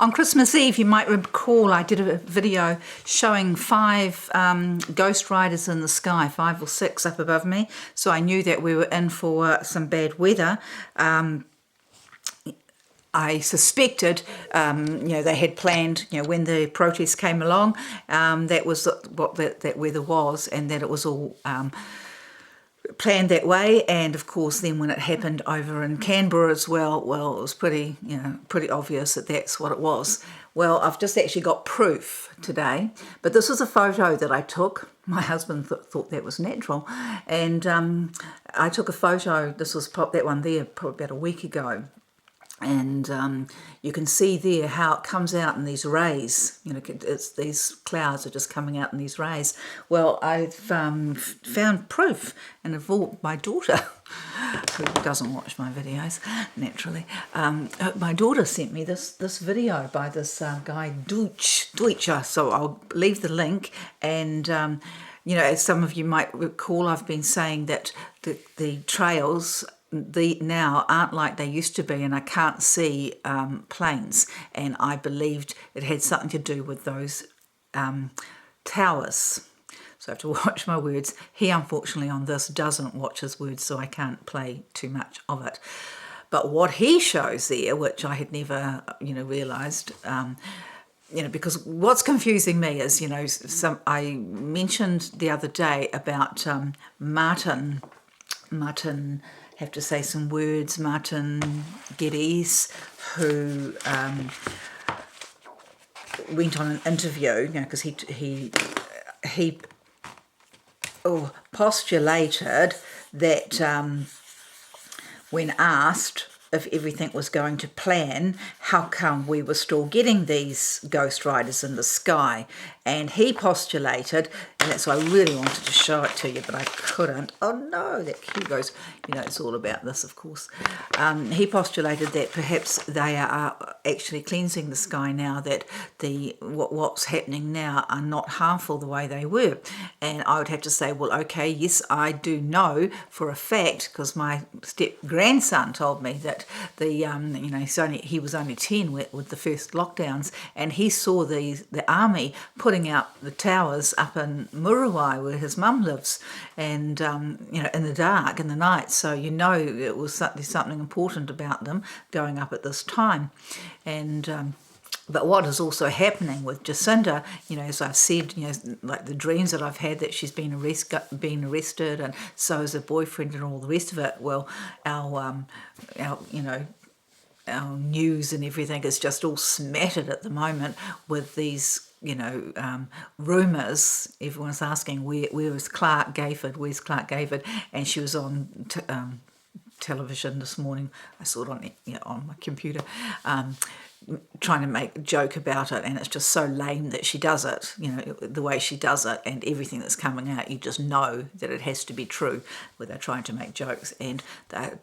On Christmas Eve, you might recall I did a video showing 5 ghost riders in the sky, 5 or 6 up above me. So I knew that we were in for some bad weather. I suspected, they had planned, when the protests came along, that was what that weather was, and that it was all planned that way. And of course then when it happened over in Canberra as well, it was pretty obvious that that's what it was. Well, I've just actually got proof today, but this was a photo that I took. My husband thought that was natural, and I took a photo. This was that one there probably about a week ago. And you can see there how it comes out in these rays. It's these clouds are just coming out in these rays. Well, I've found proof, and my daughter, who doesn't watch my videos naturally, my daughter sent me this video by this guy Deutscher. So I'll leave the link. And as some of you might recall, I've been saying that the trails now aren't like they used to be, and I can't see planes, and I believed it had something to do with those towers. So I have to watch my words. He unfortunately on this doesn't watch his words, so I can't play too much of it. But what he shows there, which I had never realised, because what's confusing me is, I mentioned the other day about Martin, have to say some words, Martin Geddes, who went on an interview, because he postulated that when asked if everything was going to plan, how come we were still getting these ghost riders in the sky? And he postulated, and that's why I really wanted to show it to you, but I couldn't. Oh no, that cue goes, it's all about this, of course. He postulated that perhaps they are actually cleansing the sky now, that what's happening now are not harmful the way they were. And I would have to say, well, okay, yes, I do know for a fact, because my step-grandson told me that he was only 10 with the first lockdowns, and he saw the army putting out the towers up in Muriwai where his mum lives, and in the dark, in the night. So it was there's something important about them going up at this time. And but what is also happening with Jacinda, as I've said, like the dreams that I've had that she's been arrested, and so is her boyfriend and all the rest of it. Well, our news and everything is just all smattered at the moment with these, rumours. Everyone's asking where is Clark Gayford? Where's Clark Gayford? And she was on television this morning. I saw it on my computer. Trying to make a joke about it, and it's just so lame that she does it, the way she does it, and everything that's coming out, you just know that it has to be true, where they're trying to make jokes, and they're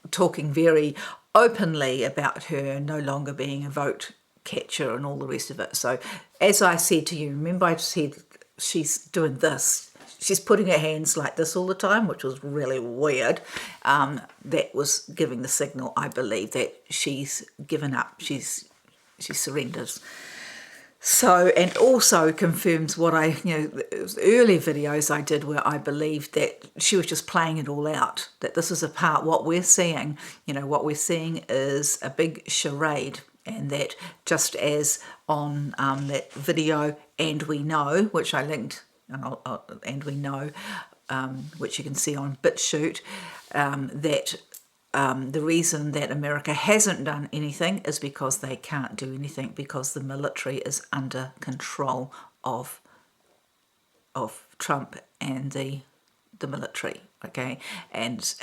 talking very openly about her no longer being a vote catcher and all the rest of it. So as I said to you, remember I said she's doing this. She's putting her hands like this all the time, which was really weird. That was giving the signal, I believe, that she's given up. She surrenders. So, and also confirms what early videos I did where I believed that she was just playing it all out. That this is a part, what we're seeing, is a big charade. And that just as on that video, And We Know, which I linked, and we know, which you can see on BitChute, that the reason that America hasn't done anything is because they can't do anything, because the military is under control of Trump and the military. Okay, and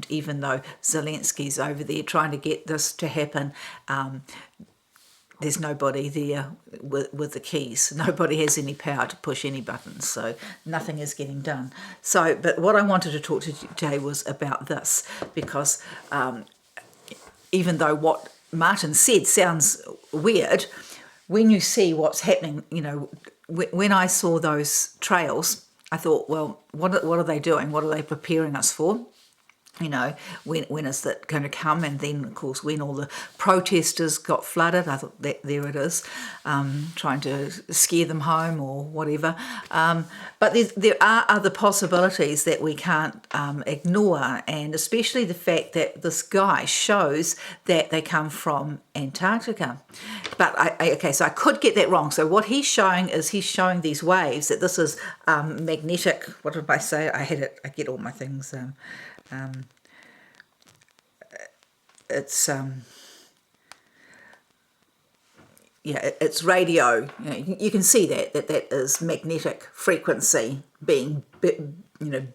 even though Zelensky's over there trying to get this to happen, there's nobody there with the keys. Nobody has any power to push any buttons, so nothing is getting done. So, but what I wanted to talk to you today was about this, because even though what Martin said sounds weird, when you see what's happening, when I saw those trails, I thought, well, what are they doing? What are they preparing us for? when is that going to come? And then, of course, when all the protesters got flooded, I thought that there it is, trying to scare them home or whatever. But there are other possibilities that we can't ignore, and especially the fact that this guy shows that they come from Antarctica. But so I could get that wrong. So what he's showing is he's showing these waves, that this is magnetic. What did I say? I get all my things. It's it's radio. You can see that is magnetic frequency being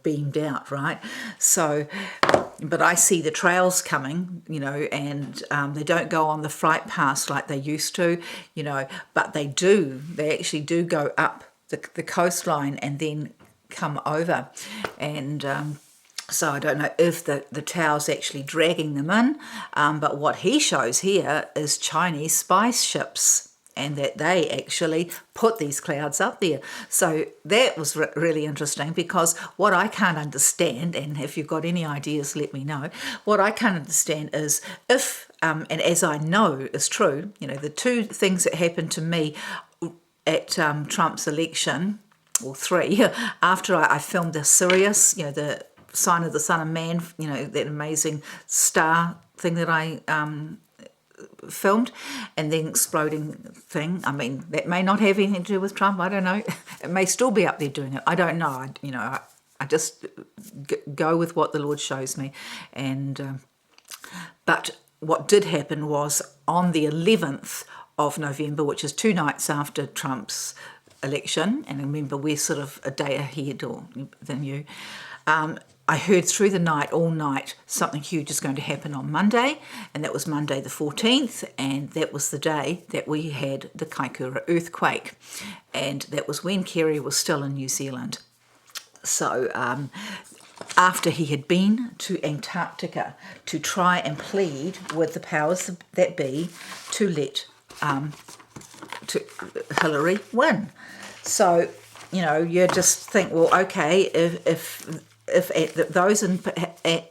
beamed out, right? So, but I see the trails coming, and they don't go on the flight paths like they used to, but they actually do go up the coastline and then come over, and so I don't know if the tow's actually dragging them in, but what he shows here is Chinese spice ships, and that they actually put these clouds up there. So that was really interesting, because what I can't understand, and if you've got any ideas, let me know, what I can't understand is if, and as I know is true, the two things that happened to me at Trump's election, or three, after I filmed the Sirius, the Sign of the Son of Man, that amazing star thing that I filmed, and then exploding thing. I mean, that may not have anything to do with Trump. I don't know. It may still be up there doing it. I don't know. I just go with what the Lord shows me. And but what did happen was on the 11th of November, which is 2 nights after Trump's election, and remember we're sort of a day ahead than you. I heard through the night, all night, something huge is going to happen on Monday, and that was Monday the 14th, and that was the day that we had the Kaikoura earthquake, and that was when Kerry was still in New Zealand. So after he had been to Antarctica to try and plead with the powers that be to let Hillary win. So, you just think, well, okay, if those in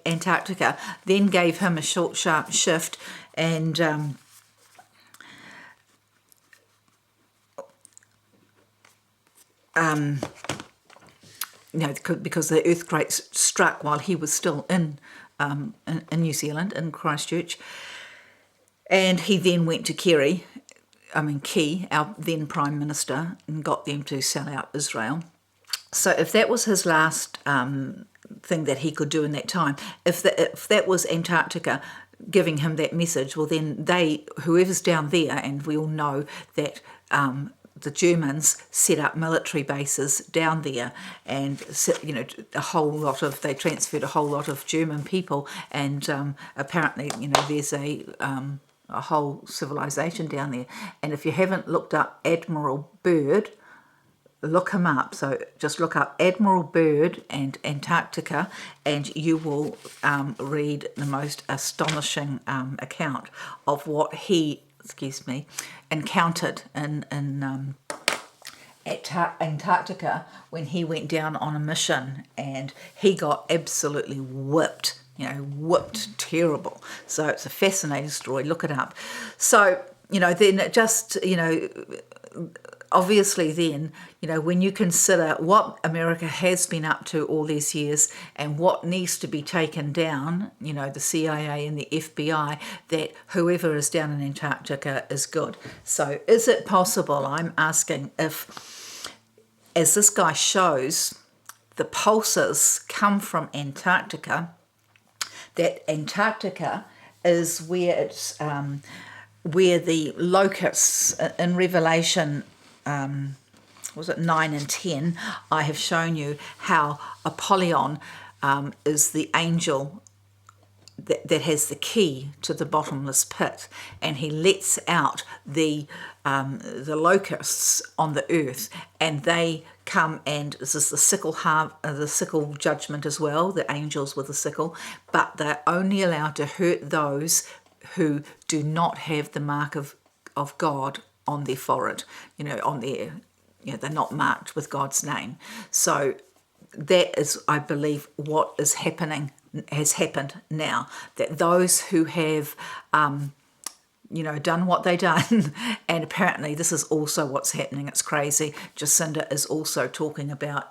Antarctica then gave him a short, sharp shift, and because the earthquake struck while he was still in New Zealand, in Christchurch, and he then went to Key, our then Prime Minister, and got them to sell out Israel. So if that was his last thing that he could do in that time, if that was Antarctica giving him that message, well then whoever's down there, and we all know that the Germans set up military bases down there, and they transferred a whole lot of German people, and apparently there's a whole civilization down there. And if you haven't looked up Admiral Byrd, look him up. So just look up Admiral Byrd and Antarctica, and you will read the most astonishing account of what he, encountered in Antarctica when he went down on a mission, and he got absolutely whipped. Whipped terrible. So it's a fascinating story. Look it up. So, then it just, obviously then, when you consider what America has been up to all these years and what needs to be taken down, the CIA and the FBI, that whoever is down in Antarctica is good. So is it possible, I'm asking, if, as this guy shows, the pulses come from Antarctica, that Antarctica is where it's where the locusts in Revelation, was it 9 and 10? I have shown you how Apollyon is the angel that has the key to the bottomless pit, and he lets out the locusts on the earth, and they come, and this is the sickle judgment as well, the angels with the sickle, but they're only allowed to hurt those who do not have the mark of God on their forehead, on their, they're not marked with God's name. So that is, I believe, what is happening, has happened now. That those who have, done what they done, and apparently this is also what's happening. It's crazy. Jacinda is also talking about,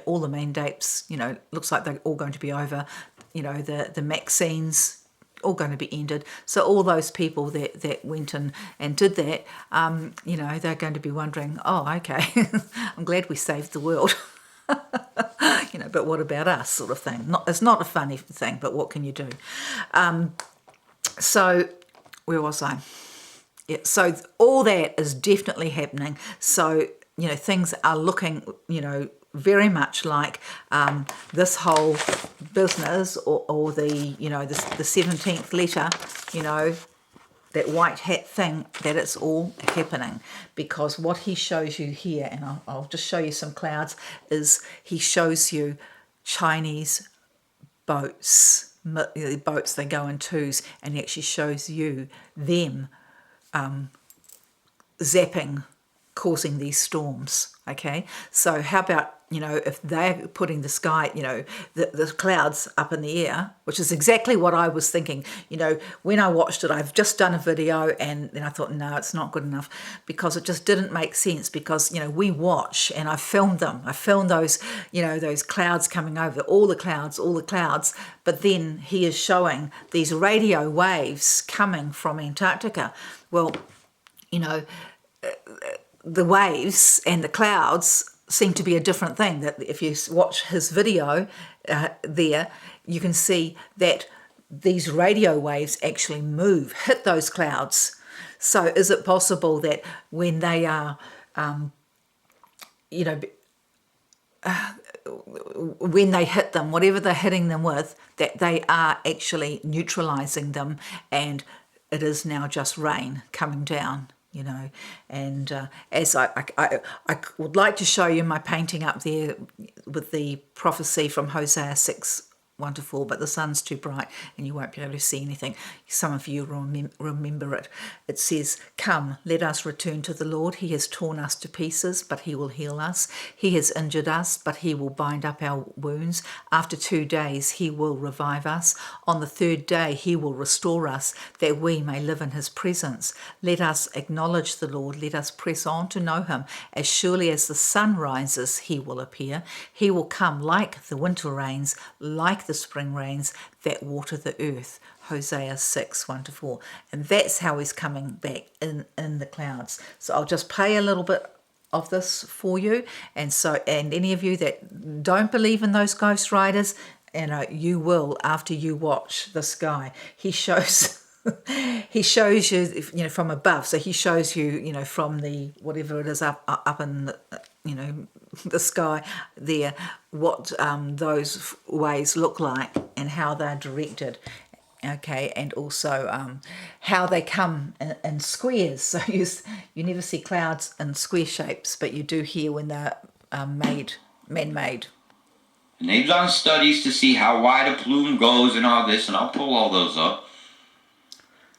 all the mandates. Looks like they're all going to be over. The vaccines all going to be ended. So all those people that went and did that, they're going to be wondering, oh, okay, I'm glad we saved the world. But what about us, sort of thing. It's not a funny thing, but what can you do? So where was I? Yeah, so all that is definitely happening. So, things are looking, very much like this whole business or the, the 17th letter, that white hat thing, that it's all happening. Because what he shows you here, and I'll just show you some clouds, is he shows you Chinese boats. The boats, they go in twos, and he actually shows you them zapping, causing these storms. Okay, so how about, if they're putting the sky, the clouds up in the air, which is exactly what I was thinking. When I watched it, I've just done a video, and then I thought, no, it's not good enough, because it just didn't make sense. Because we watch, and I filmed them. I filmed those, those clouds coming over, all the clouds. But then he is showing these radio waves coming from Antarctica. Well, the waves and the clouds seem to be a different thing. That if you watch his video there, you can see that these radio waves actually hit those clouds. So is it possible that when they are, when they hit them, whatever they're hitting them with, that they are actually neutralizing them, and it is now just rain coming down? And as I would like to show you my painting up there with the prophecy from Hosea 6:1-4, but the sun's too bright and you won't be able to see anything. Some of you remember it. It says, "Come, let us return to the Lord. He has torn us to pieces, but he will heal us. He has injured us, but he will bind up our wounds. After 2 days, he will revive us. On the 3rd day, he will restore us, that we may live in his presence. Let us acknowledge the Lord. Let us press on to know him. As surely as the sun rises, he will appear. He will come like the winter rains, like the spring rains that water the earth." Hosea 6:1-4. And that's how he's coming back in the clouds. So I'll just play a little bit of this for you. And any of you that don't believe in those ghost riders, you will after you watch this guy. He shows you from above. So he shows you, from the whatever it is up in the sky there, what those waves look like and how they're directed. Okay, and also how they come in squares. So you never see clouds in square shapes, but you do here when they're man-made. And they've done studies to see how wide a plume goes and all this, and I'll pull all those up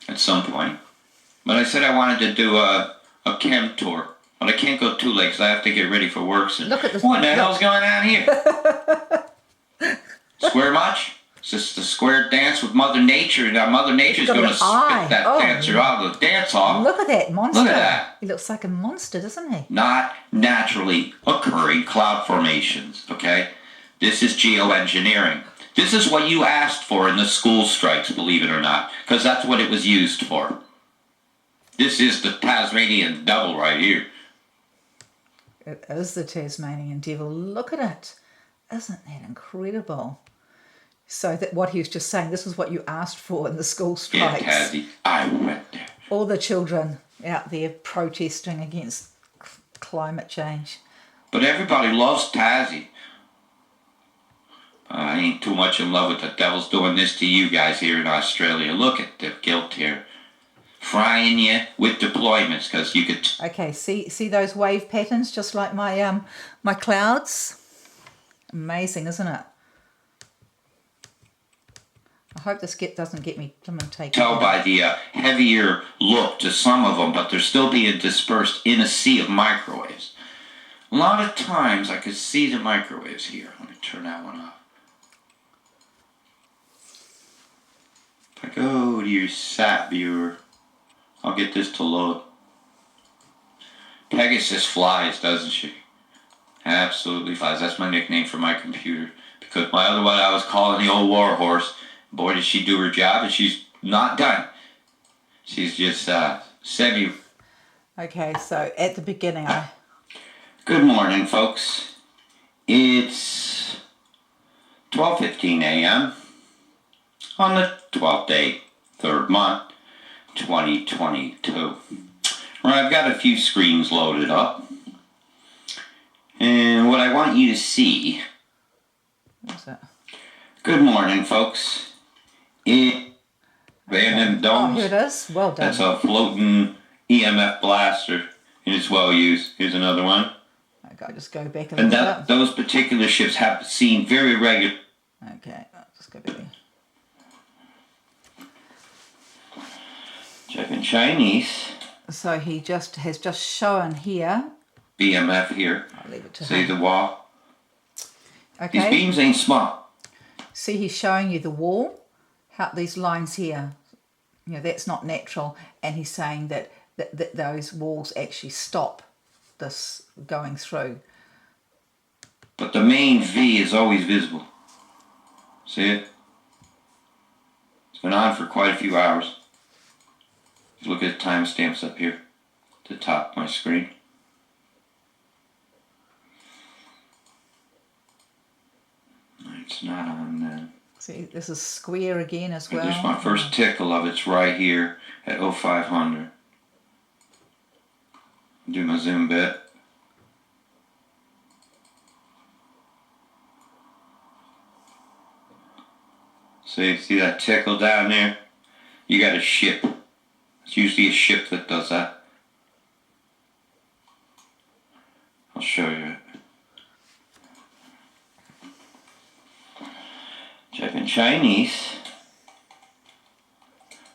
at some point. But I said I wanted to do a chem tour. But I can't go too late because I have to get ready for work soon. Look at this. What the hell's going on here? Square much? It's just the square dance with Mother Nature. Now Mother Nature's going to spit that dancer out of the dance hall. Look at that monster. Look at that. He looks like a monster, doesn't he? Not naturally occurring cloud formations, okay? This is geoengineering. This is what you asked for in the school strikes, believe it or not, because that's what it was used for. This is the Tasmanian devil right here. It is the Tasmanian devil. Look at it. Isn't that incredible? So that what he was just saying, this is what you asked for in the school strikes. Yeah, Tassie, I went there. All the children out there protesting against climate change. But everybody loves Tassie. I ain't too much in love with the devil's doing this to you guys here in Australia. Look at the guilt here. Frying you with deployments because you could... Okay, see those wave patterns just like my my clouds? Amazing, isn't it? I hope this doesn't get me taken. Tell by the heavier look to some of them, but they're still being dispersed in a sea of microwaves. A lot of times I could see the microwaves here. Let me Turn that one off. If I go to your sat viewer, I'll get this to load. Pegasus flies, doesn't she? Absolutely flies. That's my nickname for my computer. Because my other one I was calling the old war horse. Boy, did she do her job, and she's not done. She's just semi. Okay, so at the beginning, Good morning, folks. It's 12:15 a.m. on the 12th day, 3rd month, 2022. Right, I've got a few screens loaded up. And what I want you to see... What's that? Good morning, folks. Abandoned domes. Oh, here it is. Well done. That's a floating EMF blaster, and it's well used. Here's another one. Okay, I'll just go back a little bit. Those particular ships have seen very regular... Okay, I'll just go back there. Checking Chinese. So he has just shown here. BMF here. I'll leave it to See him. the wall? Okay. These beams ain't small. See, he's showing you the wall. How these lines here, that's not natural. And he's saying that those walls actually stop this going through. But the main V is always visible. See it? It's been on for quite a few hours. If you look at the timestamps up here at the top of my screen. It's not on then. See, this is square again as well. There's my first tickle of it's right here at 0500. Do my zoom bit. See that tickle down there? You got a ship. It's usually a ship that does that. I'll show you it. Checking Chinese.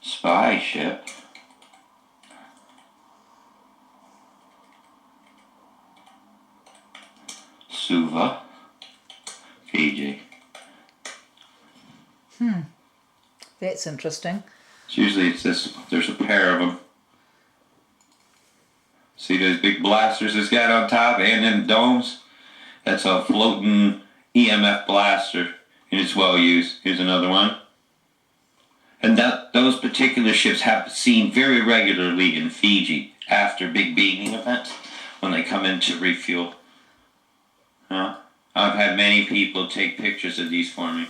Spy ship. Suva. Fiji. That's interesting. Usually it's this, there's a pair of them. See those big blasters it's got on top and them domes? That's a floating EMF blaster, and it's well used. Here's another one. And those particular ships have seen very regularly in Fiji after big beaming events when they come in to refuel. I've had many people take pictures of these for me.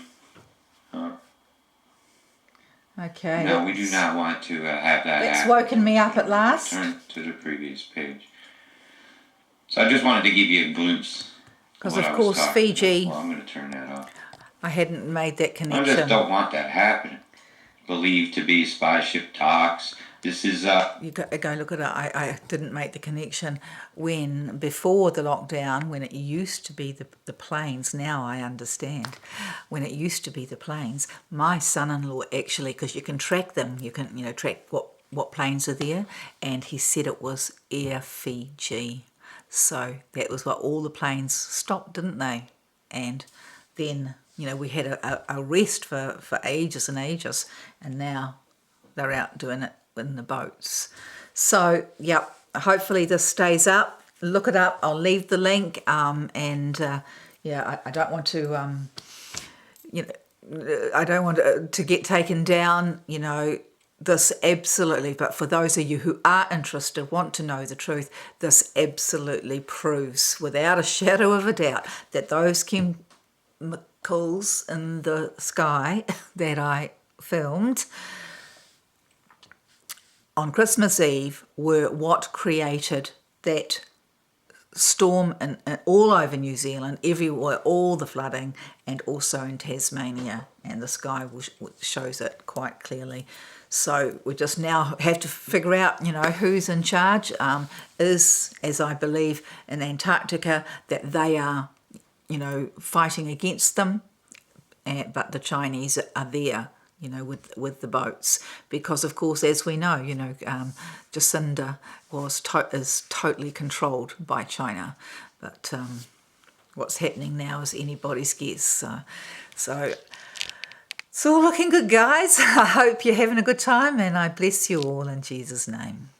Okay. No, we do not want to have that It's happen. woken me up at last. Turn to the previous page. So I just wanted to give you a glimpse. Because of course Fiji, Well, I'm going to turn that off. I hadn't made that I connection. just don't want that happening. Believed to be spy ship talks. This is You go look at it. I didn't make the connection when before the lockdown, when it used to be the planes. Now I understand. When it used to be the planes, my son-in-law actually, because you can track them, you can track what planes are there, and he said it was Air Fiji. So that was what all the planes stopped, didn't they? And then we had a rest for ages and ages, and now they're out doing it in the boats. So, yep, hopefully this stays up. Look it up. I'll leave the link. I don't want to, I don't want to get taken down, this absolutely, but for those of you who are interested, want to know the truth, this absolutely proves without a shadow of a doubt that those chemicals in the sky that I filmed on Christmas Eve were what created that storm and all over New Zealand, everywhere, all the flooding, and also in Tasmania, and the sky shows it quite clearly. So we just now have to figure out, who's in charge. Is, as I believe, in Antarctica, that they are, fighting against them, but the Chinese are there, with the boats, because of course, as we know, Jacinda is totally controlled by China, but what's happening now is anybody's guess. So it's all looking good, guys. I hope you're having a good time, and I bless you all in Jesus' name.